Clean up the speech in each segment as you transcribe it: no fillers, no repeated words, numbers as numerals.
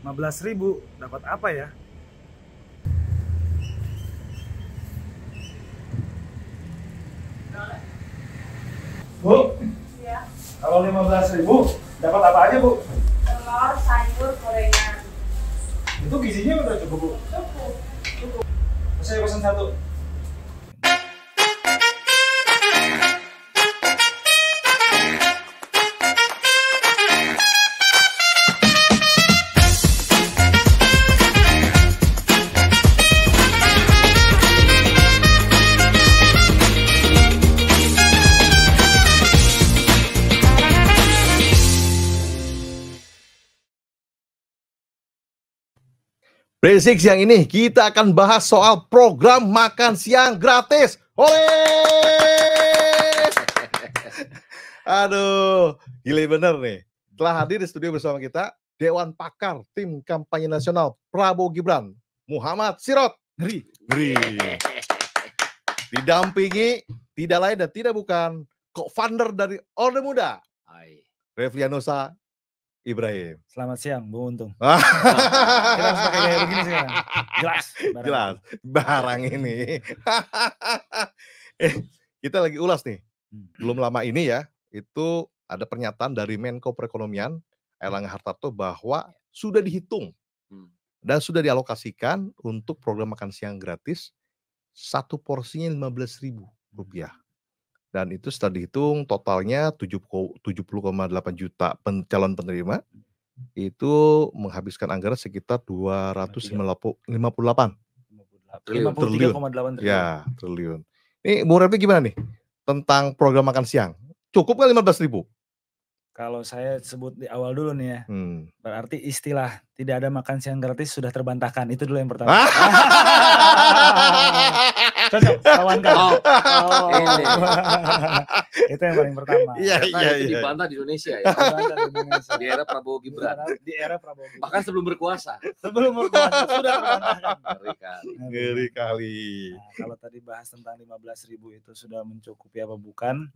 15.000 dapat apa ya? Bu, Ya, kalau 15.000 dapat apa aja, Bu? telur, sayur, gorengan. Itu gizinya udah cukup, Bu. Cukup. Saya pesan satu. Basic siang ini kita akan bahas soal program makan siang gratis. Oleh! Aduh, gile bener nih. Telah hadir di studio bersama kita Dewan Pakar Tim Kampanye Nasional Prabowo Gibran, Muhammad Sirot. Ngeri. Didampingi tidak lain dan tidak bukan co-founder dari Orde Muda, Reflianusa Ibrahim. Selamat siang, Bu Untung. Kita harus pakai gaya begini sekarang. Jelas. Jelas. Barang ini. Kita lagi ulas nih. Belum lama ini ya, itu ada pernyataan dari Menko Perekonomian Airlangga Hartarto bahwa sudah dihitung dan sudah dialokasikan untuk program makan siang gratis, satu porsinya Rp15.000. Dan itu setelah dihitung totalnya 70,8 juta calon penerima, itu menghabiskan anggaran sekitar 258 triliun. 53,8 triliun. Ya, triliun. Ini Bung Refli gimana nih tentang program makan siang? Cukup nggak 15.000? Kalau saya sebut di awal dulu nih ya, berarti istilah tidak ada makan siang gratis sudah terbantahkan. Itu dulu yang pertama. Cocok, kawan-kawan. Ini. Itu yang paling pertama. Iya. Itu dibantah di Indonesia ya. Dibantah di Indonesia. Di era Prabowo Gibran. Di era Prabowo Gibran. Bahkan sebelum berkuasa. Sebelum berkuasa sudah terbantahkan. Ngeri kali. Nah, kalau tadi bahas tentang 15.000 itu sudah mencukupi apa bukan?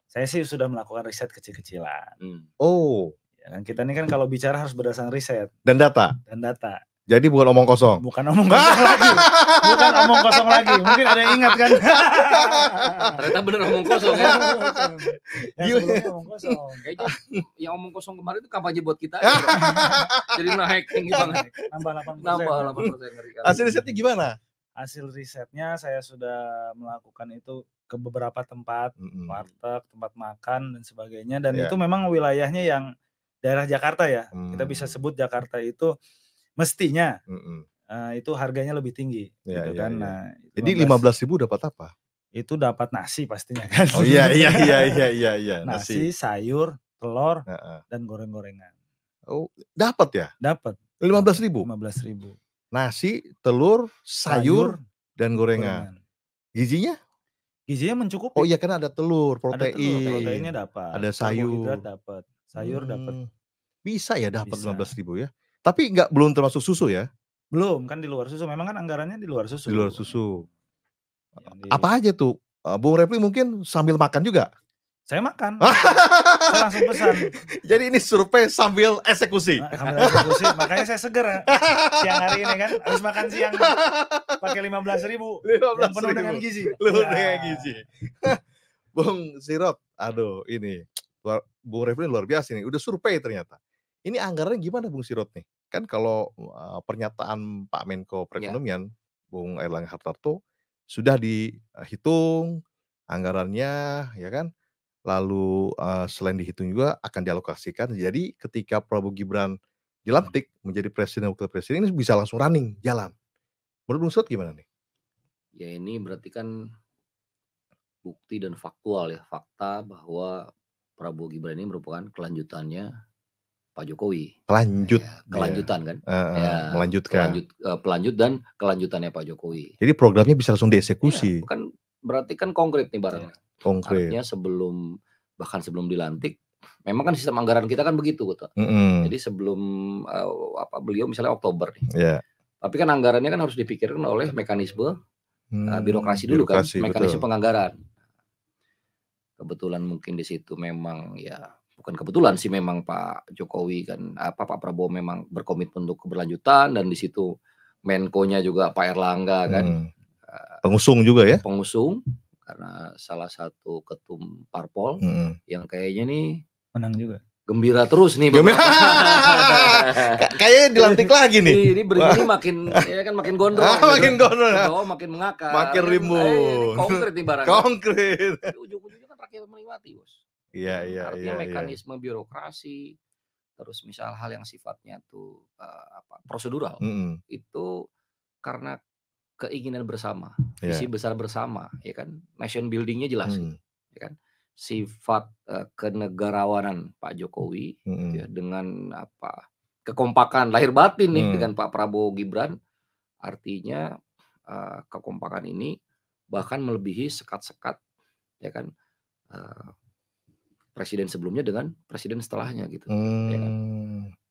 Saya sih sudah melakukan riset kecil-kecilan. Oh. Ya kan kita ini kan kalau bicara harus berdasarkan riset dan data. Jadi bukan omong kosong. Bukan omong kosong lagi. Bukan omong kosong lagi. Mungkin ada yang ingat kan? Ternyata bener omong kosong ya. Yang sebelumnya omong kosong. Kayaknya yang omong kosong kemarin itu kampanye buat kita. Jadi naik tinggi banget. Nambah 8%. Nambah 8%. Ngeri kali. Hasil risetnya gimana? Hasil risetnya saya sudah melakukan itu ke beberapa tempat, warteg, tempat makan dan sebagainya. Dan itu memang wilayahnya yang daerah Jakarta ya. Kita bisa sebut Jakarta itu mestinya itu harganya lebih tinggi, gitu kan. Nah, jadi 15.000 dapat apa? Itu dapat nasi pastinya kan. Oh iya. Nasi, sayur, telur, dan goreng-gorengan. Oh, dapat ya? Dapat. 15.000. 15.000. Nasi, telur, sayur, dan gorengan. Gizinya? Gizinya mencukupi. Oh iya, karena ada telur, protein. Proteinnya dapat. Ada sayur. Dapat. Sayur dapat. Bisa ya dapat 15.000 ya. Tapi belum termasuk susu ya? Belum, kan di luar susu. Memang kan anggarannya di luar susu. Di luar susu. Apa aja tuh? Bung Refli mungkin sambil makan juga? Saya makan. Saya langsung pesan. Jadi ini survei sambil eksekusi. Makanya saya seger siang hari ini kan. Habis makan siang pakai 15.000 yang penuh dengan gizi. Bung Sirot, aduh ini Bung Refli luar biasa nih. Udah survei ternyata. Ini anggarannya gimana Bung Sirot nih? Kan kalau pernyataan Pak Menko Perekonomian, Bung Airlangga Hartarto, sudah dihitung anggarannya, ya kan? Lalu selain dihitung juga akan dialokasikan. Jadi ketika Prabowo Gibran dilantik menjadi presiden dan wakil presiden, ini bisa langsung running, jalan. Menurut Bung Sirot gimana nih? Ya ini berarti kan bukti dan faktual ya, fakta bahwa Prabowo Gibran ini merupakan kelanjutannya Pak Jokowi. Kelanjutan kan? Melanjutkan. Pelanjut dan kelanjutannya Pak Jokowi. Jadi programnya bisa langsung dieksekusi. Bukan berarti kan konkret nih barangnya. Konkret. Artinya bahkan sebelum dilantik, memang kan sistem anggaran kita kan begitu, gitu. Jadi sebelum beliau misalnya Oktober nih. Tapi kan anggarannya kan harus dipikirkan oleh mekanisme birokrasi dulu kan, mekanisme penganggaran. Kebetulan mungkin di situ memang ya bukan kebetulan sih, memang Pak Jokowi kan Pak Prabowo memang berkomitmen untuk keberlanjutan, dan di situ Menko-nya juga Pak Erlangga kan. Pengusung juga ya? Pengusung, karena salah satu ketum parpol yang kayaknya nih menang juga. Gembira terus nih. Kayaknya dilantik lagi nih. Ini begini makin ya kan makin gondrong. Makin gondrong. Makin mengakar. Makin rimbun. Konkret nih barang. Konkret. Ujung-ujungnya kan rakyat menikmati, Bos. Iya. Artinya mekanisme birokrasi, terus misal hal yang sifatnya tuh prosedural, itu karena keinginan bersama, visi besar bersama, ya kan, nation buildingnya jelas, gitu, ya kan, sifat kenegarawanan Pak Jokowi, ya, dengan kekompakan lahir batin nih dengan Pak Prabowo Gibran, artinya kekompakan ini bahkan melebihi sekat-sekat, ya kan, presiden sebelumnya dengan presiden setelahnya gitu. Ya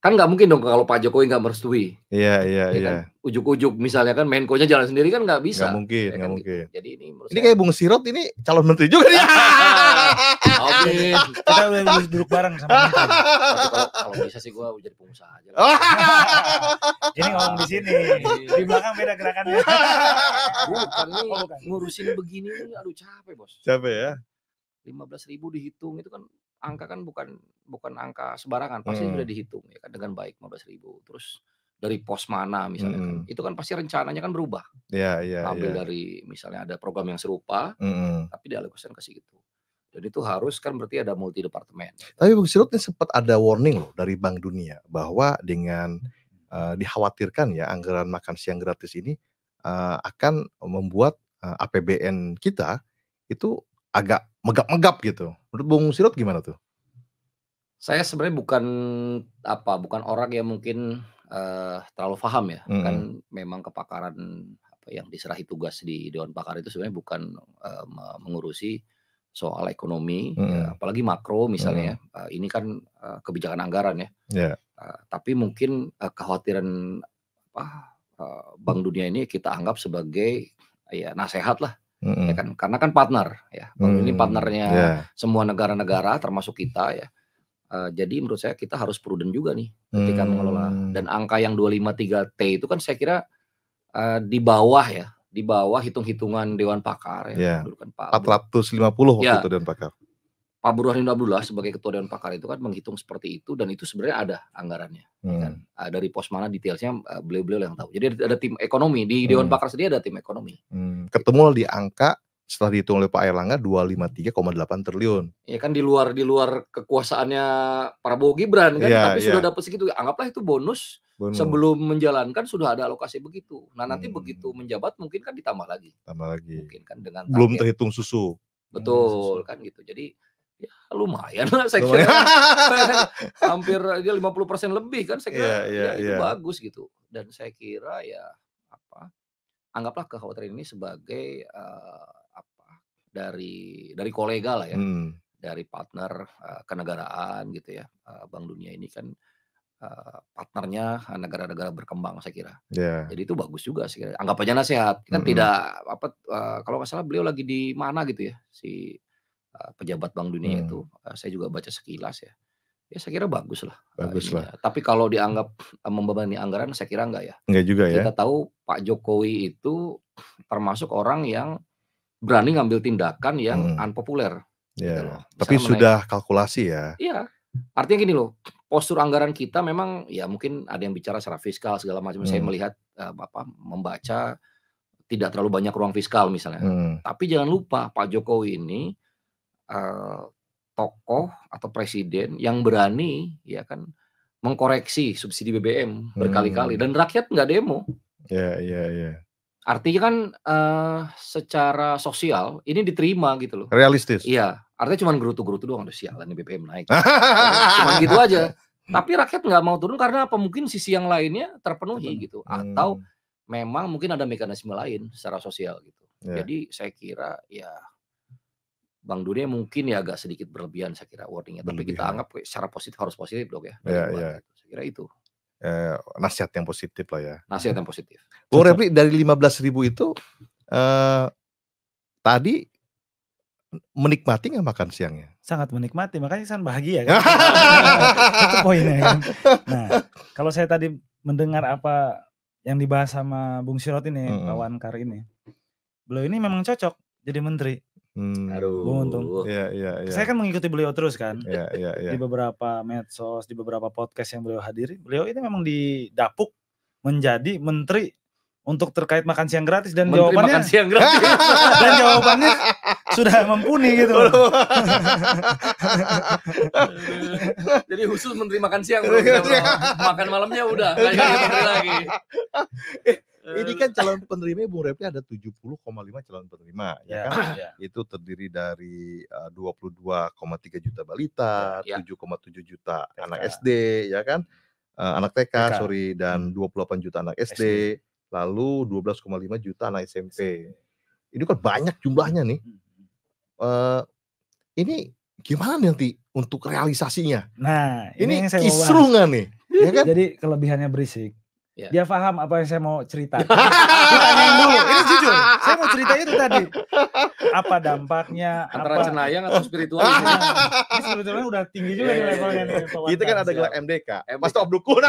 kan nggak mungkin dong kalau Pak Jokowi nggak merestui. Iya. Kan? Ujuk-ujuk misalnya kan Menko-nya jalan sendiri kan nggak bisa. Nggak mungkin, ya nggak kan, mungkin. Gitu. Jadi ini kayak Bung Sirot ini calon menteri juga nih. Oke, kita udah duduk bareng sama Menteri. Kalau bisa sih gua jadi pengusaha aja. Ini ngomong di sini, di belakang beda gerakannya. Bukan nih, ngurusin begini nih, aduh capek, Bos. Capek ya. 15.000 dihitung itu kan angka kan bukan angka sembarangan, pasti sudah dihitung ya kan dengan baik 15.000. Terus dari pos mana misalnya kan, itu kan pasti rencananya kan berubah. Iya. Ambil dari misalnya ada program yang serupa, tapi dialokasikan ke situ. Dan itu harus kan berarti ada multi departemen. Tapi Bung Sirot ini sempat ada warning loh dari Bank Dunia bahwa dengan dikhawatirkan ya anggaran makan siang gratis ini akan membuat APBN kita itu agak megap-megap gitu. Menurut Bung Sirot gimana tuh? Saya sebenarnya bukan orang yang mungkin terlalu paham ya. Kan memang kepakaran yang diserahi tugas di Dewan Pakar itu sebenarnya bukan mengurusi soal ekonomi, ya, apalagi makro misalnya. Ini kan kebijakan anggaran ya. Tapi mungkin kekhawatiran Bank Dunia ini kita anggap sebagai ya nasihat lah. Ya kan, karena kan partner ya. Ini partnernya semua negara-negara termasuk kita ya. Jadi menurut saya kita harus prudent juga nih ketika mengelola. Dan angka yang 253T itu kan saya kira di bawah hitung-hitungan Dewan Pakar ya. Dulu kan 450 waktu itu Dewan Pakar. Pak Burhanuddin Abdullah sebagai ketua Dewan Pakar itu kan menghitung seperti itu, dan itu sebenarnya ada anggarannya. Ya kan? Dari pos mana detailsnya beliau-beliau yang tahu. Jadi ada tim ekonomi di Dewan Pakar sendiri, ada tim ekonomi. Ketemu di angka setelah dihitung oleh Pak Erlangga 253,8 triliun. Ya kan di luar kekuasaannya Prabowo Gibran kan, tapi sudah dapat segitu. Anggaplah itu bonus. Sebelum menjalankan sudah ada alokasi begitu. Nah nanti begitu menjabat mungkin kan ditambah lagi. Mungkin kan dengan belum terhitung susu. Betul kan gitu. Jadi ya lumayan lah saya kira. Hampir dia 50% lebih kan saya kira. Itu bagus gitu. Dan saya kira ya anggaplah kekhawatiran ini sebagai dari kolega lah ya. Dari partner kenegaraan gitu ya. Bank Dunia ini kan partnernya negara-negara berkembang saya kira. Jadi itu bagus juga sih. Anggap aja nasihat. Kan tidak kalau nggak salah beliau lagi di mana gitu ya si pejabat Bank Dunia itu. Saya juga baca sekilas ya. Ya saya kira bagus lah. Tapi kalau dianggap membebani anggaran saya kira enggak ya. Enggak juga ya. Kita tahu Pak Jokowi itu termasuk orang yang berani ngambil tindakan yang unpopuler. Gitu loh. Tapi sudah kalkulasi ya. Iya. Artinya gini loh, postur anggaran kita memang ya mungkin ada yang bicara secara fiskal segala macam. Saya melihat membaca tidak terlalu banyak ruang fiskal misalnya. Tapi jangan lupa Pak Jokowi ini tokoh atau presiden yang berani ya kan mengkoreksi subsidi BBM berkali-kali dan rakyat nggak demo. Iya. Artinya kan secara sosial ini diterima gitu loh. Realistis. Iya, artinya cuma gerutu-gerutu doang, udah sialan nih BBM naik. Cuma gitu aja. Tapi rakyat nggak mau turun karena apa? Mungkin sisi yang lainnya terpenuhi gitu, atau memang mungkin ada mekanisme lain secara sosial gitu. Jadi saya kira ya Bank Dunia mungkin ya agak sedikit berlebihan saya kira wordingnya, tapi kita anggap secara positif harus positif dong ya. Saya kira itu. Nasihat yang positif lah ya. Nasihat yang positif. Bung Refli, dari 15.000 itu tadi menikmati nggak makan siangnya? Sangat menikmati, makanya saya bahagia kan. Itu poinnya kan. Nah, kalau saya tadi mendengar apa yang dibahas sama Bung Sirot ini, Pak Wankar ini, beliau ini memang cocok jadi menteri. Bung Untung. Iya. Saya kan mengikuti beliau terus kan. Iya. Di beberapa medsos, di beberapa podcast yang beliau hadiri, beliau ini memang didapuk menjadi menteri untuk terkait makan siang gratis dan menteri jawabannya makan siang gratis. dan jawabannya sudah mumpuni gitu. Jadi khusus menteri makan siang, makan malamnya udah nggak jadi menteri lagi. Ini kan calon penerima Bung Refli ada 70,5 calon penerima, ya kan? Itu terdiri dari 22,3 juta balita, 7,7 juta anak SD, ya kan? Anak TK, dan 28 juta anak SD. Lalu 12,5 juta anak SMP. Ini kan banyak jumlahnya nih. Ini gimana nanti untuk realisasinya? Nah, ini kisruh nggak nih? Ya kan? Jadi kelebihannya berisik. Dia paham apa yang saya mau cerita. Ditanyain dulu. Ini jujur, saya mau cerita itu tadi. Apa dampaknya? Antara cenayang atau spiritual? Ini spiritualnya udah tinggi juga nih levelnya nih. Kita kan ada gelar MDK. Mas Top Dukun.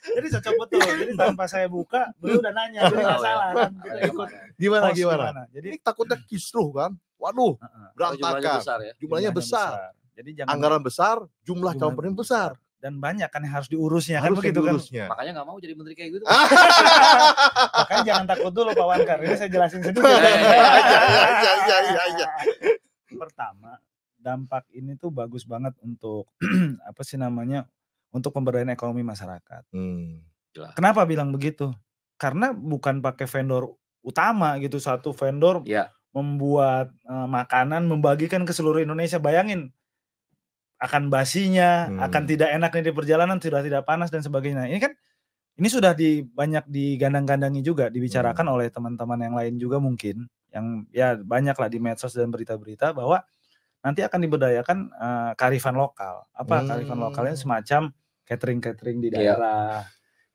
Jadi cocok betul. Jadi tanpa saya buka, beliau udah nanya. Jadi nggak salah kan. Kita ikut. Gimana? Jadi ini takutnya kisruh kan. Waduh, berantakan. Jumlahnya besar. Jadi anggaran besar, jumlah calon penerima besar. Dan banyak kan yang harus diurusnya kan begitu kan. Makanya nggak mau jadi menteri kayak gitu. Makanya jangan takut dulu Pak Wankar. Ini saya jelasin sedikit. Pertama, dampak ini tuh bagus banget untuk apa sih namanya? Untuk pemberdayaan ekonomi masyarakat. Kenapa bilang begitu? Karena bukan pakai vendor utama gitu, satu vendor membuat makanan membagikan ke seluruh Indonesia. Bayangin, akan basinya, akan tidak enaknya di perjalanan, sudah tidak panas dan sebagainya. Ini kan ini sudah banyak digandang-gandangi juga, dibicarakan oleh teman-teman yang lain juga mungkin, yang ya banyak lah di medsos dan berita-berita bahwa nanti akan diberdayakan kearifan lokal. Apa kearifan lokalnya? Semacam catering di daerah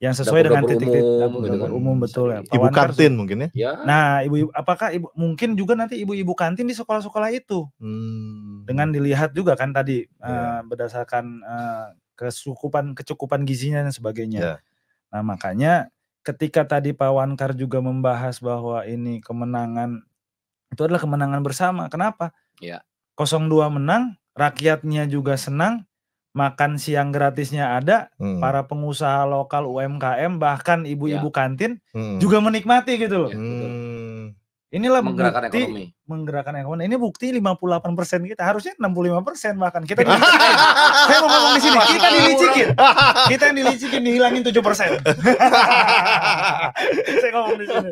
yang sesuai dengan titik-titik dapur umum, betul ya. Ibu kantin mungkin ya. Nah, apakah mungkin juga nanti ibu-ibu kantin di sekolah-sekolah itu. Dengan dilihat juga kan tadi berdasarkan kecukupan gizinya dan sebagainya. Nah, makanya ketika tadi Pak Wankar juga membahas bahwa ini kemenangan itu adalah kemenangan bersama. Kenapa? 02 menang, rakyatnya juga senang. Makan siang gratisnya ada, para pengusaha lokal UMKM bahkan ibu-ibu kantin juga menikmati gitu loh. Inilah menggerakkan bukti ekonomi. Menggerakkan ekonomi. Ini bukti 58% kita, harusnya 65% bahkan. Kita saya mau ngomong di sini, kita dilicikin. Kita yang dilicikin dihilangin 7%. Saya ngomong di sini.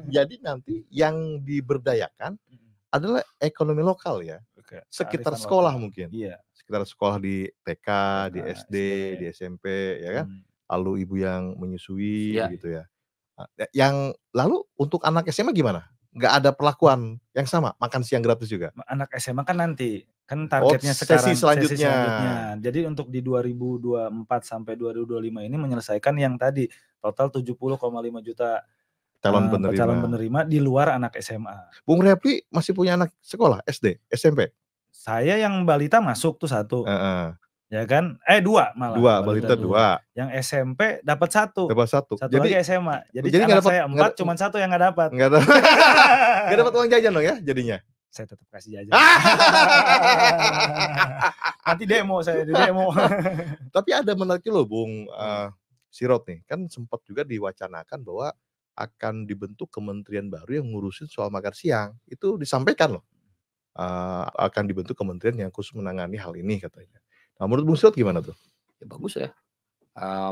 Jadi nanti yang diberdayakan adalah ekonomi lokal ya. Sekitar sekolah mungkin. Iya. Sekitar sekolah di TK, di SD, di SMP, ya kan. Lalu ibu yang menyusui, gitu ya. Yang lalu untuk anak SMA gimana? Nggak ada perlakuan yang sama, makan siang gratis juga? Anak SMA kan nanti, kan targetnya sekarang sesi selanjutnya. Jadi untuk di 2024 sampai 2025 ini menyelesaikan yang tadi total 70,5 juta calon penerima di luar anak SMA. Bung Refli masih punya anak sekolah SD, SMP? Saya yang balita masuk tuh 1. Ya kan? 2 malah. 2, balita 2. Yang SMP dapat 1. Dapat 1. Jadi lagi SMA. Jadi anak saya 4, cuma 1 yang nggak dapat. Nggak dapat uang jajan dong ya jadinya? Saya tetap kasih jajan. Nanti demo saya di demo. Tapi ada menarik loh Bung Sirot nih. Kan sempat juga diwacanakan bahwa akan dibentuk kementerian baru yang ngurusin soal makan siang. Itu disampaikan loh. Akan dibentuk kementerian yang khusus menangani hal ini katanya. Nah, menurut Bung Sirot gimana tuh? Ya bagus ya.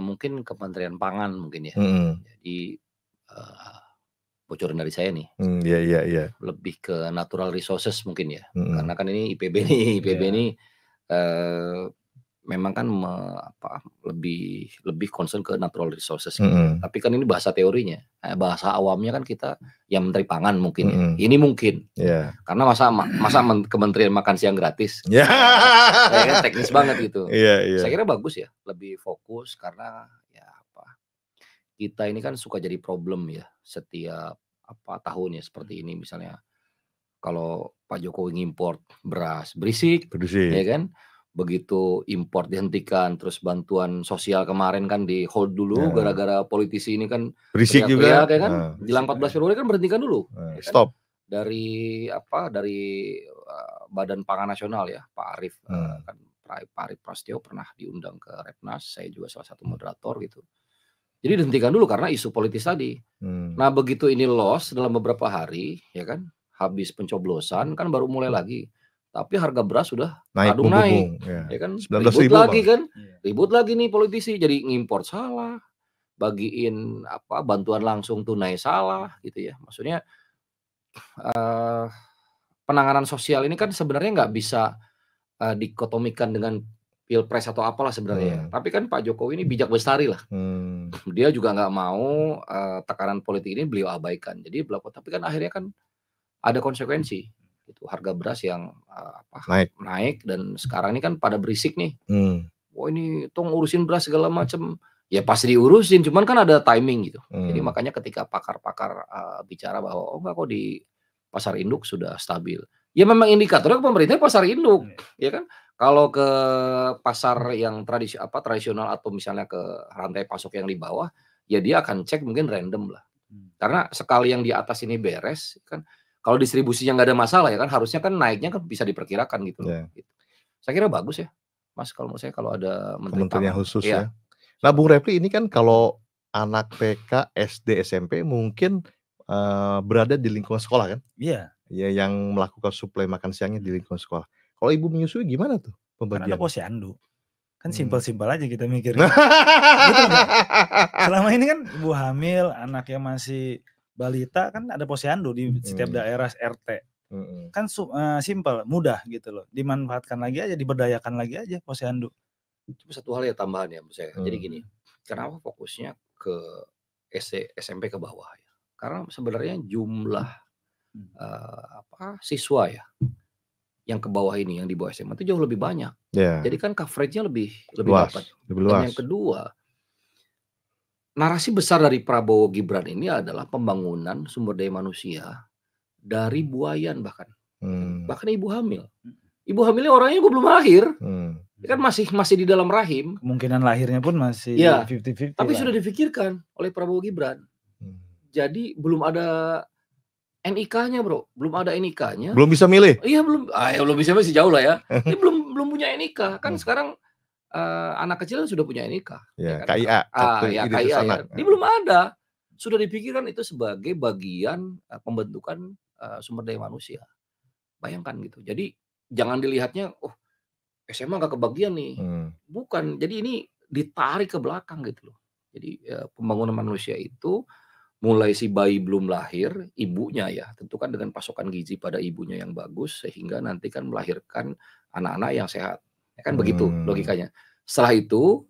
Mungkin Kementerian Pangan mungkin ya. Jadi bocoran dari saya nih. Iya. Lebih ke natural resources mungkin ya. Karena kan ini IPB ini memang kan lebih concern ke natural resources. Tapi kan ini bahasa teorinya, bahasa awamnya kan kita yang Menteri Pangan mungkin ya. Ini mungkin, karena masa Kementerian makan siang gratis, kan teknis banget gitu. Saya kira bagus ya, lebih fokus karena ya kita ini kan suka jadi problem ya setiap tahun ya seperti ini misalnya. Kalau Pak Jokowi ngimport beras berisik, ya kan? Begitu import dihentikan, terus bantuan sosial kemarin kan di hold dulu gara-gara politisi ini kan berisik juga, ya kan? Jelang 14 Februari kan berhentikan dulu. Ya kan? Stop. Dari Badan Pangan Nasional ya, Pak Arief kan Pak Arief Prasetyo pernah diundang ke Repnas, saya juga salah satu moderator gitu. Jadi dihentikan dulu karena isu politis tadi. Nah begitu ini loss dalam beberapa hari, ya kan, habis pencoblosan kan baru mulai lagi. Tapi harga beras sudah naik, ya kan, ribut lagi kan, ribut lagi nih politisi, jadi ngimpor salah, bagiin bantuan langsung tunai salah, gitu ya. Maksudnya penanganan sosial ini kan sebenarnya nggak bisa dikotomikan dengan pilpres atau apalah sebenarnya. Tapi kan Pak Jokowi ini bijak bestari lah. Dia juga nggak mau tekanan politik ini beliau abaikan. Jadi tapi kan akhirnya kan ada konsekuensi. Itu harga beras yang naik dan sekarang ini kan pada berisik nih. Wah ini tong urusin beras segala macam. Ya pasti diurusin, cuman kan ada timing gitu. Jadi makanya ketika pakar-pakar bicara bahwa enggak kok di pasar induk sudah stabil. Ya memang indikatornya pemerintah pasar induk, ya kan? Kalau ke pasar yang tradisional atau misalnya ke rantai pasok yang di bawah, ya dia akan cek mungkin random lah. Karena sekali yang di atas ini beres, kan kalau distribusinya nggak ada masalah ya kan, harusnya kan naiknya kan bisa diperkirakan gitu. Gitu. Saya kira bagus ya, Mas. Kalau menurut saya kalau ada menteri khusus ya. Nah, Bung Refli ini kan kalau anak TK, SD, SMP mungkin berada di lingkungan sekolah kan? Iya. Ya, yang melakukan suplai makan siangnya di lingkungan sekolah. Kalau ibu menyusui gimana tuh pembagian? Kan ada posyandu. Kan simpel-simpel aja kita mikirnya. Gitu, selama ini kan ibu hamil, anak yang masih balita kan ada posyandu di setiap daerah RT. Kan simpel, mudah gitu loh. Dimanfaatkan lagi aja, diberdayakan lagi aja posyandu. Cuma satu hal ya tambahan ya menurut saya. Jadi gini, kenapa fokusnya ke SMP ke bawah ya? Karena sebenarnya jumlah siswa ya yang ke bawah ini, yang di bawah SMA itu jauh lebih banyak. Jadi kan coveragenya lebih luas, dapat. Lebih luas. Dan yang kedua, narasi besar dari Prabowo Gibran ini adalah pembangunan sumber daya manusia dari buayan bahkan ibu hamil. Ibu hamilnya orangnya gue belum lahir. Kan masih di dalam rahim. Kemungkinan lahirnya pun masih 50-50. Tapi sudah difikirkan oleh Prabowo Gibran. Jadi belum ada NIK-nya, bro. Belum ada NIK-nya. Belum bisa milih. Iya belum. Belum bisa masih jauh lah ya. Dia belum punya NIK. Kan sekarang anak kecil sudah punya NIK. Ya, kan? KIA. KIA ya. Dia belum ada. Sudah dipikirkan itu sebagai bagian pembentukan sumber daya manusia. Bayangkan gitu. Jadi jangan dilihatnya, SMA nggak kebagian nih. Bukan. Jadi ini ditarik ke belakang gitu loh. Jadi pembangunan manusia itu mulai si bayi belum lahir, ibunya ya, tentu kan dengan pasokan gizi pada ibunya yang bagus, sehingga nanti kan melahirkan anak-anak yang sehat. Ya kan begitu logikanya. Setelah itu,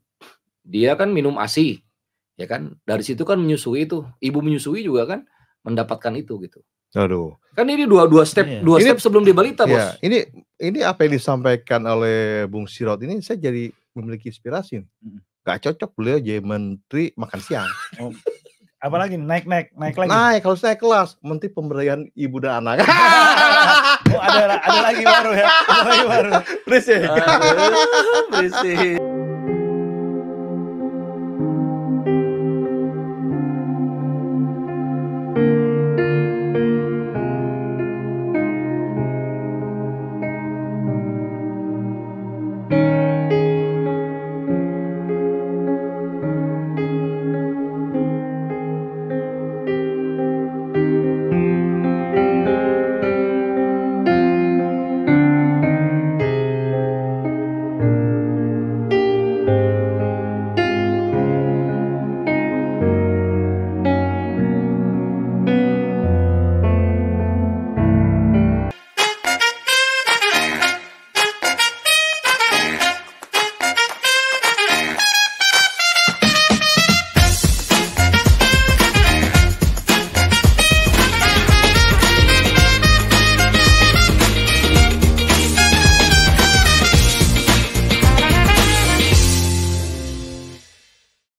dia kan minum ASI. Ya kan, dari situ kan menyusui itu. Ibu menyusui juga kan mendapatkan itu gitu. Aduh. Kan ini dua step sebelum dia balita, Bos. Ini apa yang disampaikan oleh Bung Sirot ini saya jadi memiliki inspirasi. Gak cocok beliau jadi menteri makan siang. Apalagi naik lagi. Kalau saya kelas menteri pemberdayaan ibu dan anak. ada lagi baru ya. Ada lagi baru. Berisik. Berisik.